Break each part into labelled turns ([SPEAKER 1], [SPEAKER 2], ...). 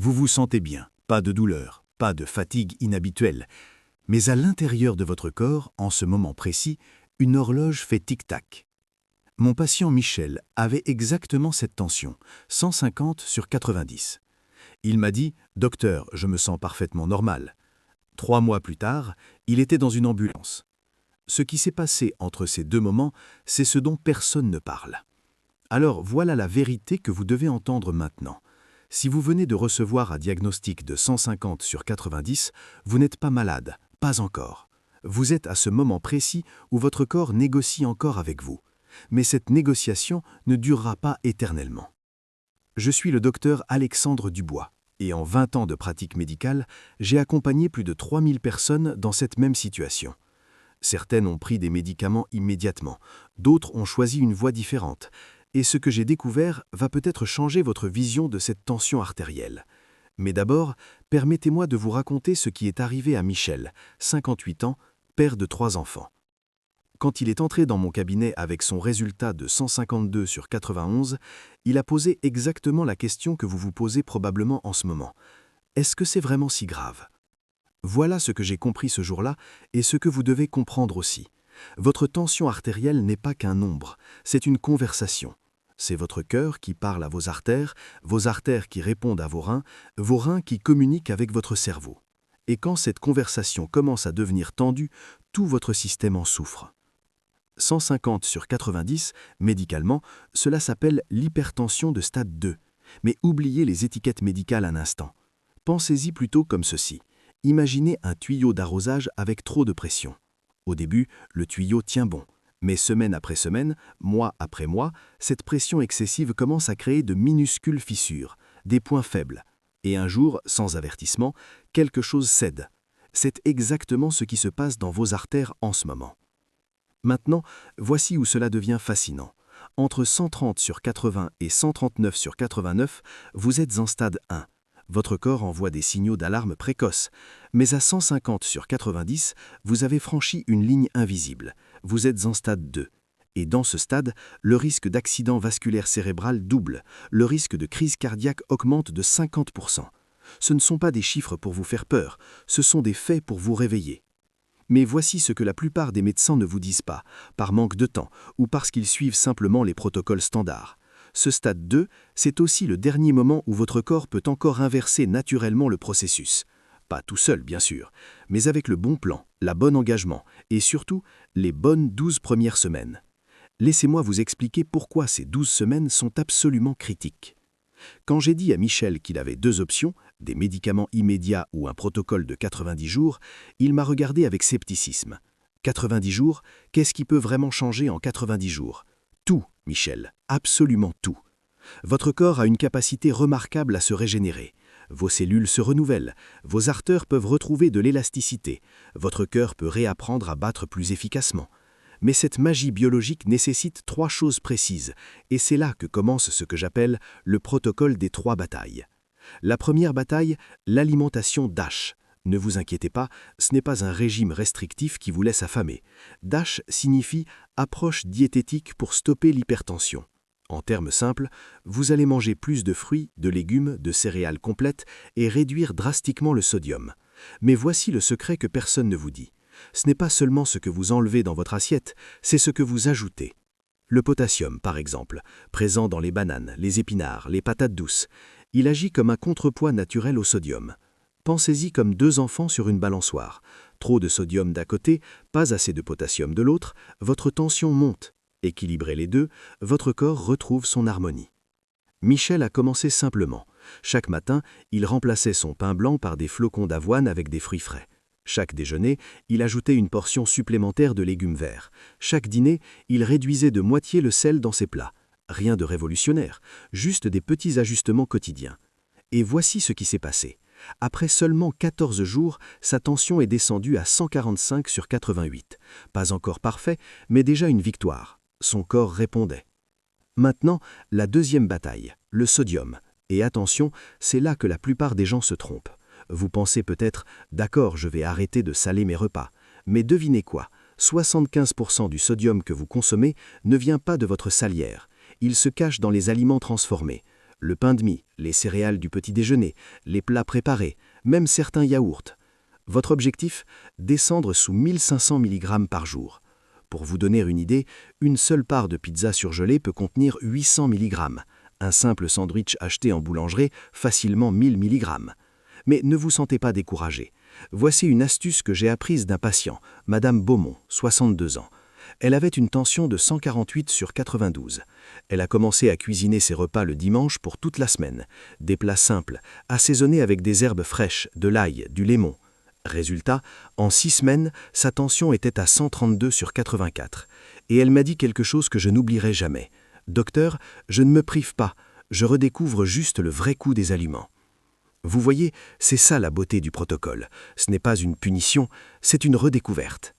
[SPEAKER 1] Vous vous sentez bien, pas de douleur, pas de fatigue inhabituelle. Mais à l'intérieur de votre corps, en ce moment précis, une horloge fait tic-tac. Mon patient Michel avait exactement cette tension, 150 sur 90. Il m'a dit « Docteur, je me sens parfaitement normal ». 3 mois plus tard, il était dans une ambulance. Ce qui s'est passé entre ces deux moments, c'est ce dont personne ne parle. Alors voilà la vérité que vous devez entendre maintenant. Si vous venez de recevoir un diagnostic de 150 sur 90, vous n'êtes pas malade, pas encore. Vous êtes à ce moment précis où votre corps négocie encore avec vous. Mais cette négociation ne durera pas éternellement. Je suis le docteur Alexandre Dubois et en 20 ans de pratique médicale, j'ai accompagné plus de 3000 personnes dans cette même situation. Certaines ont pris des médicaments immédiatement, d'autres ont choisi une voie différente. Et ce que j'ai découvert va peut-être changer votre vision de cette tension artérielle. Mais d'abord, permettez-moi de vous raconter ce qui est arrivé à Michel, 58 ans, père de 3 enfants. Quand il est entré dans mon cabinet avec son résultat de 152 sur 91, il a posé exactement la question que vous vous posez probablement en ce moment. Est-ce que c'est vraiment si grave? Voilà ce que j'ai compris ce jour-là et ce que vous devez comprendre aussi. Votre tension artérielle n'est pas qu'un nombre, c'est une conversation. C'est votre cœur qui parle à vos artères qui répondent à vos reins qui communiquent avec votre cerveau. Et quand cette conversation commence à devenir tendue, tout votre système en souffre. 150 sur 90, médicalement, cela s'appelle l'hypertension de stade 2. Mais oubliez les étiquettes médicales un instant. Pensez-y plutôt comme ceci. Imaginez un tuyau d'arrosage avec trop de pression. Au début, le tuyau tient bon, mais semaine après semaine, mois après mois, cette pression excessive commence à créer de minuscules fissures, des points faibles. Et un jour, sans avertissement, quelque chose cède. C'est exactement ce qui se passe dans vos artères en ce moment. Maintenant, voici où cela devient fascinant. Entre 130 sur 80 et 139 sur 89, vous êtes en stade 1. Votre corps envoie des signaux d'alarme précoces, mais à 150 sur 90, vous avez franchi une ligne invisible. Vous êtes en stade 2. Et dans ce stade, le risque d'accident vasculaire cérébral double, le risque de crise cardiaque augmente de 50%. Ce ne sont pas des chiffres pour vous faire peur, ce sont des faits pour vous réveiller. Mais voici ce que la plupart des médecins ne vous disent pas, par manque de temps ou parce qu'ils suivent simplement les protocoles standards. Ce stade 2, c'est aussi le dernier moment où votre corps peut encore inverser naturellement le processus. Pas tout seul, bien sûr, mais avec le bon plan, la bonne engagement et surtout les bonnes 12 premières semaines. Laissez-moi vous expliquer pourquoi ces 12 semaines sont absolument critiques. Quand j'ai dit à Michel qu'il avait 2 options, des médicaments immédiats ou un protocole de 90 jours, il m'a regardé avec scepticisme. 90 jours, qu'est-ce qui peut vraiment changer en 90 jours? Tout, Michel, absolument tout. Votre corps a une capacité remarquable à se régénérer. Vos cellules se renouvellent, vos artères peuvent retrouver de l'élasticité, votre cœur peut réapprendre à battre plus efficacement. Mais cette magie biologique nécessite 3 choses précises, et c'est là que commence ce que j'appelle le protocole des 3 batailles. La première bataille, l'alimentation DASH. Ne vous inquiétez pas, ce n'est pas un régime restrictif qui vous laisse affamer. DASH signifie approche diététique pour stopper l'hypertension. En termes simples, vous allez manger plus de fruits, de légumes, de céréales complètes et réduire drastiquement le sodium. Mais voici le secret que personne ne vous dit. Ce n'est pas seulement ce que vous enlevez dans votre assiette, c'est ce que vous ajoutez. Le potassium, par exemple, présent dans les bananes, les épinards, les patates douces, il agit comme un contrepoids naturel au sodium. Pensez-y comme 2 enfants sur une balançoire. Trop de sodium d'un côté, pas assez de potassium de l'autre, votre tension monte. Équilibrez les deux, votre corps retrouve son harmonie. Michel a commencé simplement. Chaque matin, il remplaçait son pain blanc par des flocons d'avoine avec des fruits frais. Chaque déjeuner, il ajoutait une portion supplémentaire de légumes verts. Chaque dîner, il réduisait de moitié le sel dans ses plats. Rien de révolutionnaire, juste des petits ajustements quotidiens. Et voici ce qui s'est passé. Après seulement 14 jours, sa tension est descendue à 145 sur 88. Pas encore parfait, mais déjà une victoire. Son corps répondait. Maintenant, la deuxième bataille, le sodium. Et attention, c'est là que la plupart des gens se trompent. Vous pensez peut-être « D'accord, je vais arrêter de saler mes repas ». Mais devinez quoi, 75% du sodium que vous consommez ne vient pas de votre salière. Il se cache dans les aliments transformés. le pain de mie, les céréales du petit déjeuner, les plats préparés, même certains yaourts. Votre objectif? Descendre sous 1500 mg par jour. Pour vous donner une idée, une seule part de pizza surgelée peut contenir 800 mg. Un simple sandwich acheté en boulangerie, facilement 1000 mg. Mais ne vous sentez pas découragé. Voici une astuce que j'ai apprise d'un patient, Madame Beaumont, 62 ans. Elle avait une tension de 148 sur 92. Elle a commencé à cuisiner ses repas le dimanche pour toute la semaine. Des plats simples, assaisonnés avec des herbes fraîches, de l'ail, du lémon. Résultat, en 6 semaines, sa tension était à 132 sur 84. Et elle m'a dit quelque chose que je n'oublierai jamais. « Docteur, je ne me prive pas, je redécouvre juste le vrai goût des aliments. » Vous voyez, c'est ça la beauté du protocole. Ce n'est pas une punition, c'est une redécouverte.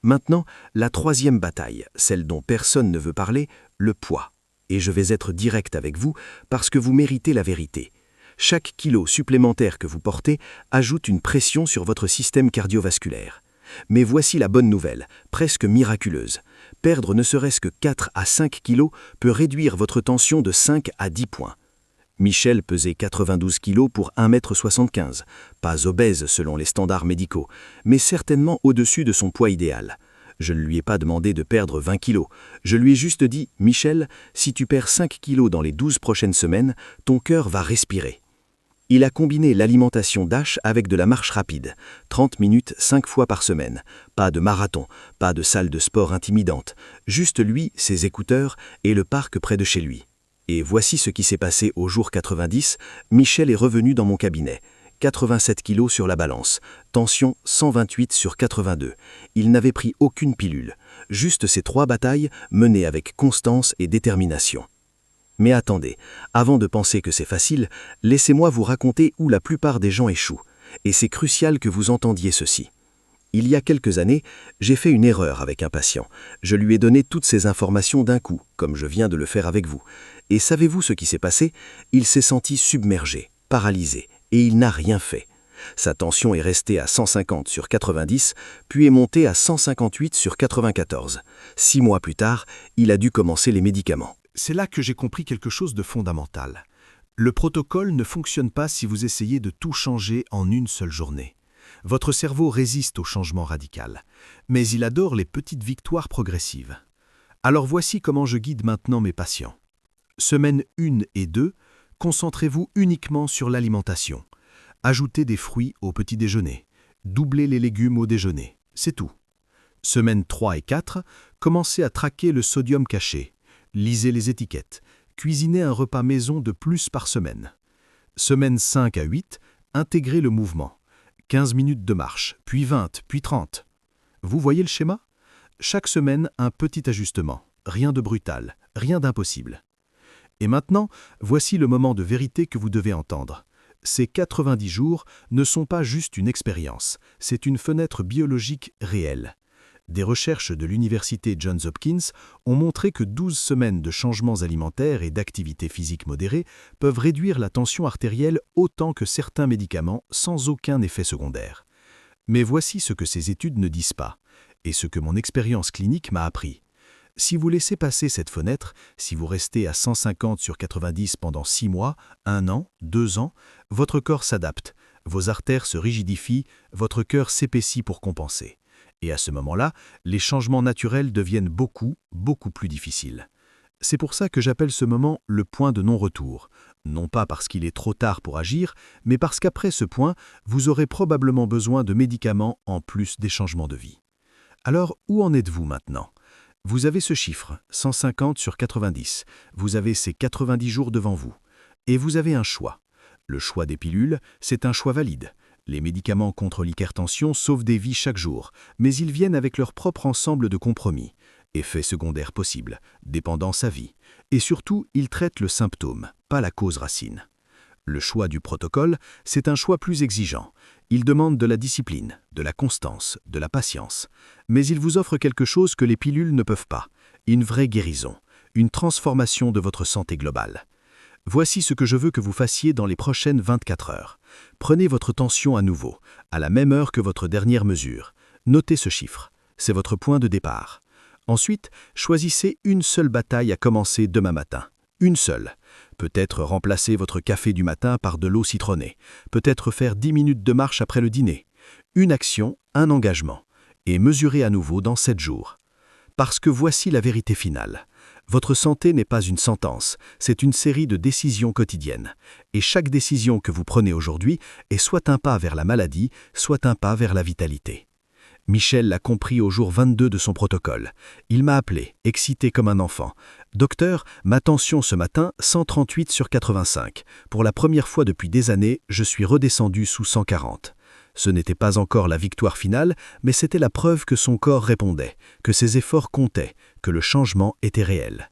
[SPEAKER 1] Maintenant, la troisième bataille, celle dont personne ne veut parler, le poids. Et je vais être direct avec vous parce que vous méritez la vérité. Chaque kilo supplémentaire que vous portez ajoute une pression sur votre système cardiovasculaire. Mais voici la bonne nouvelle, presque miraculeuse. Perdre ne serait-ce que 4 à 5 kilos peut réduire votre tension de 5 à 10 points. Michel pesait 92 kilos pour 1,75 m, pas obèse selon les standards médicaux, mais certainement au-dessus de son poids idéal. Je ne lui ai pas demandé de perdre 20 kilos, je lui ai juste dit « Michel, si tu perds 5 kilos dans les 12 prochaines semaines, ton cœur va respirer ». Il a combiné l'alimentation DASH avec de la marche rapide, 30 minutes 5 fois par semaine. Pas de marathon, pas de salle de sport intimidante, juste lui, ses écouteurs et le parc près de chez lui. Et voici ce qui s'est passé au jour 90, Michel est revenu dans mon cabinet. 87 kilos sur la balance, tension 128 sur 82. Il n'avait pris aucune pilule, juste ces 3 batailles menées avec constance et détermination. Mais attendez, avant de penser que c'est facile, laissez-moi vous raconter où la plupart des gens échouent. Et c'est crucial que vous entendiez ceci. Il y a quelques années, j'ai fait une erreur avec un patient. Je lui ai donné toutes ces informations d'un coup, comme je viens de le faire avec vous. Et savez-vous ce qui s'est passé? Il s'est senti submergé, paralysé, et il n'a rien fait. Sa tension est restée à 150 sur 90, puis est montée à 158 sur 94. 6 mois plus tard, il a dû commencer les médicaments.
[SPEAKER 2] C'est là que j'ai compris quelque chose de fondamental. Le protocole ne fonctionne pas si vous essayez de tout changer en une seule journée. Votre cerveau résiste au changement radical, mais il adore les petites victoires progressives. Alors voici comment je guide maintenant mes patients. Semaine 1 et 2, concentrez-vous uniquement sur l'alimentation. Ajoutez des fruits au petit déjeuner. Doublez les légumes au déjeuner. C'est tout. Semaine 3 et 4, commencez à traquer le sodium caché. Lisez les étiquettes. Cuisinez un repas maison de plus par semaine. Semaine 5 à 8, intégrez le mouvement. 15 minutes de marche, puis 20, puis 30. Vous voyez le schéma? Chaque semaine, un petit ajustement. Rien de brutal, rien d'impossible. Et maintenant, voici le moment de vérité que vous devez entendre. Ces 90 jours ne sont pas juste une expérience, c'est une fenêtre biologique réelle. Des recherches de l'université Johns Hopkins ont montré que 12 semaines de changements alimentaires et d'activité physique modérée peuvent réduire la tension artérielle autant que certains médicaments sans aucun effet secondaire. Mais voici ce que ces études ne disent pas, et ce que mon expérience clinique m'a appris. Si vous laissez passer cette fenêtre, si vous restez à 150 sur 90 pendant 6 mois, 1 an, 2 ans, votre corps s'adapte, vos artères se rigidifient, votre cœur s'épaissit pour compenser. Et à ce moment-là, les changements naturels deviennent beaucoup plus difficiles. C'est pour ça que j'appelle ce moment le point de non-retour. Non pas parce qu'il est trop tard pour agir, mais parce qu'après ce point, vous aurez probablement besoin de médicaments en plus des changements de vie. Alors, où en êtes-vous maintenant? Vous avez ce chiffre, 150 sur 90. Vous avez ces 90 jours devant vous. Et vous avez un choix. Le choix des pilules, c'est un choix valide. Les médicaments contre l'hypertension sauvent des vies chaque jour, mais ils viennent avec leur propre ensemble de compromis. Effets secondaires possibles, dépendance à vie. Et surtout, ils traitent le symptôme, pas la cause racine. Le choix du protocole, c'est un choix plus exigeant. Il demande de la discipline, de la constance, de la patience. Mais il vous offre quelque chose que les pilules ne peuvent pas. Une vraie guérison, une transformation de votre santé globale. Voici ce que je veux que vous fassiez dans les prochaines 24 heures. Prenez votre tension à nouveau, à la même heure que votre dernière mesure. Notez ce chiffre, c'est votre point de départ. Ensuite, choisissez une seule bataille à commencer demain matin. Une seule. Peut-être remplacer votre café du matin par de l'eau citronnée. Peut-être faire 10 minutes de marche après le dîner. Une action, un engagement. Et mesurer à nouveau dans 7 jours. Parce que voici la vérité finale. Votre santé n'est pas une sentence, c'est une série de décisions quotidiennes. Et chaque décision que vous prenez aujourd'hui est soit un pas vers la maladie, soit un pas vers la vitalité. Michel l'a compris au jour 22 de son protocole. Il m'a appelé, excité comme un enfant. « Docteur, ma tension ce matin, 138/85. Pour la première fois depuis des années, je suis redescendu sous 140. » Ce n'était pas encore la victoire finale, mais c'était la preuve que son corps répondait, que ses efforts comptaient, que le changement était réel.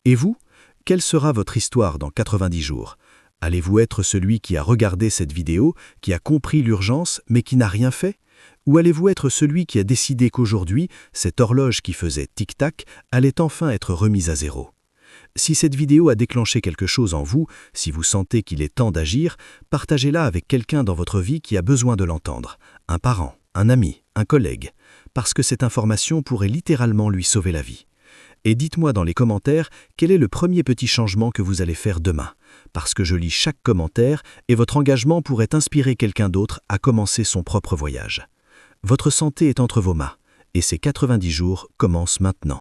[SPEAKER 2] Et vous, quelle sera votre histoire dans 90 jours? Allez-vous être celui qui a regardé cette vidéo, qui a compris l'urgence, mais qui n'a rien fait? Ou allez-vous être celui qui a décidé qu'aujourd'hui, cette horloge qui faisait tic-tac allait enfin être remise à zéro? Si cette vidéo a déclenché quelque chose en vous, si vous sentez qu'il est temps d'agir, partagez-la avec quelqu'un dans votre vie qui a besoin de l'entendre, un parent, un ami, un collègue, parce que cette information pourrait littéralement lui sauver la vie. Et dites-moi dans les commentaires quel est le premier petit changement que vous allez faire demain, parce que je lis chaque commentaire et votre engagement pourrait inspirer quelqu'un d'autre à commencer son propre voyage. Votre santé est entre vos mains, et ces 90 jours commencent maintenant.